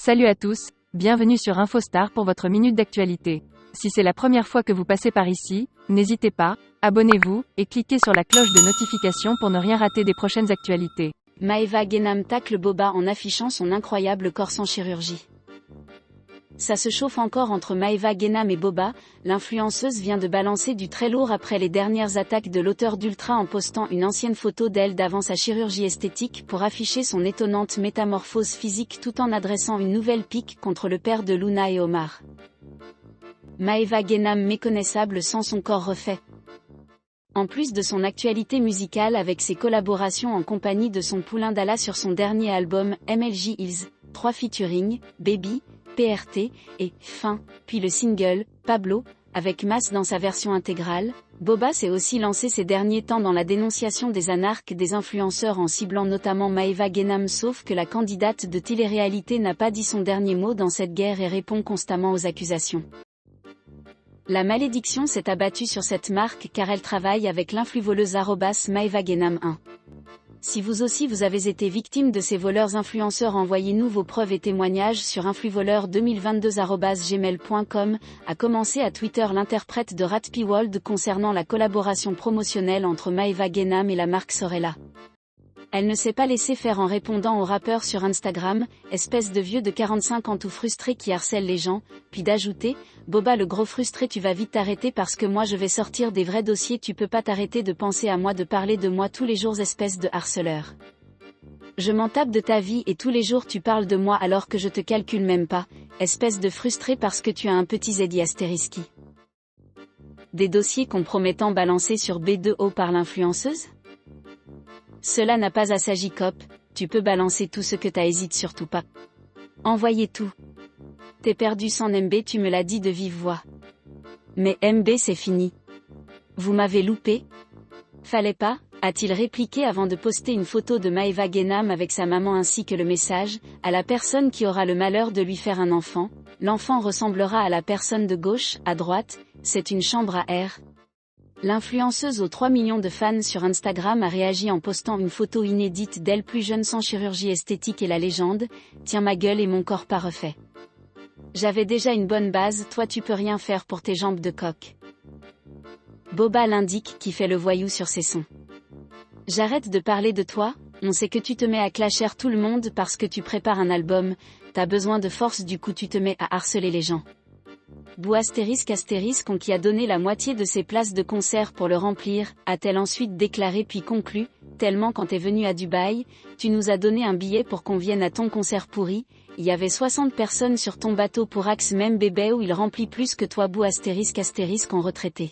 Salut à tous, bienvenue sur InfoStar pour votre minute d'actualité. Si c'est la première fois que vous passez par ici, n'hésitez pas, abonnez-vous, et cliquez sur la cloche de notification pour ne rien rater des prochaines actualités. Maeva Genam tacle Boba en affichant son incroyable corps sans chirurgie. Ça se chauffe encore entre Maeva Genam et Boba, l'influenceuse vient de balancer du très lourd après les dernières attaques de l'auteur d'Ultra en postant une ancienne photo d'elle d'avant sa chirurgie esthétique pour afficher son étonnante métamorphose physique tout en adressant une nouvelle pique contre le père de Luna et Omar. Maeva Genam méconnaissable sans son corps refait. En plus de son actualité musicale avec ses collaborations en compagnie de son poulain Dalla sur son dernier album MLG Hills, 3 featuring, Baby, PRT, et Fin, puis le single, Pablo, avec Mass dans sa version intégrale, Boba s'est aussi lancé ces derniers temps dans la dénonciation des anarques des influenceurs en ciblant notamment Maeva Genam, sauf que la candidate de télé-réalité n'a pas dit son dernier mot dans cette guerre et répond constamment aux accusations. La malédiction s'est abattue sur cette marque car elle travaille avec l'influvoleuse @Maeva Genam 1. Si vous aussi vous avez été victime de ces voleurs influenceurs, envoyez-nous vos preuves et témoignages sur influvoleur2022@gmail.com, a commencé à Twitter l'interprète de Ratpiwold concernant la collaboration promotionnelle entre Maeva Genam et la marque Sorella. Elle ne s'est pas laissée faire en répondant au rappeur sur Instagram, espèce de vieux de 45 ans tout frustré qui harcèle les gens, puis d'ajouter, Boba le gros frustré, tu vas vite t'arrêter parce que moi je vais sortir des vrais dossiers, tu peux pas t'arrêter de penser à moi, de parler de moi tous les jours, espèce de harceleur. Je m'en tape de ta vie et tous les jours tu parles de moi alors que je te calcule même pas, espèce de frustré parce que tu as un petit Zeddy asteriski. Des dossiers compromettants balancés sur B2O par l'influenceuse ? Cela n'a pas à s'agicop, tu peux balancer tout ce que t'as, hésite surtout pas. Envoyez tout. T'es perdu sans MB, tu me l'as dit de vive voix. Mais MB c'est fini. Vous m'avez loupé ? Fallait pas, a-t-il répliqué avant de poster une photo de Maeva Genam avec sa maman ainsi que le message, à la personne qui aura le malheur de lui faire un enfant, l'enfant ressemblera à la personne de gauche, à droite, c'est une chambre à air. L'influenceuse aux 3 millions de fans sur Instagram a réagi en postant une photo inédite d'elle plus jeune sans chirurgie esthétique et la légende « Tiens ma gueule et mon corps pas refait. J'avais déjà une bonne base, toi tu peux rien faire pour tes jambes de coq. » Boba l'indique qui fait le voyou sur ses sons. J'arrête de parler de toi, on sait que tu te mets à clasher tout le monde parce que tu prépares un album, t'as besoin de force du coup tu te mets à harceler les gens. Bou astérisque on qui a donné la moitié de ses places de concert pour le remplir, a-t-elle ensuite déclaré puis conclu, tellement quand t'es venu à Dubaï, tu nous as donné un billet pour qu'on vienne à ton concert pourri, il y avait 60 personnes sur ton bateau pour Axe même bébé où il remplit plus que toi Bou astérisque en retraité.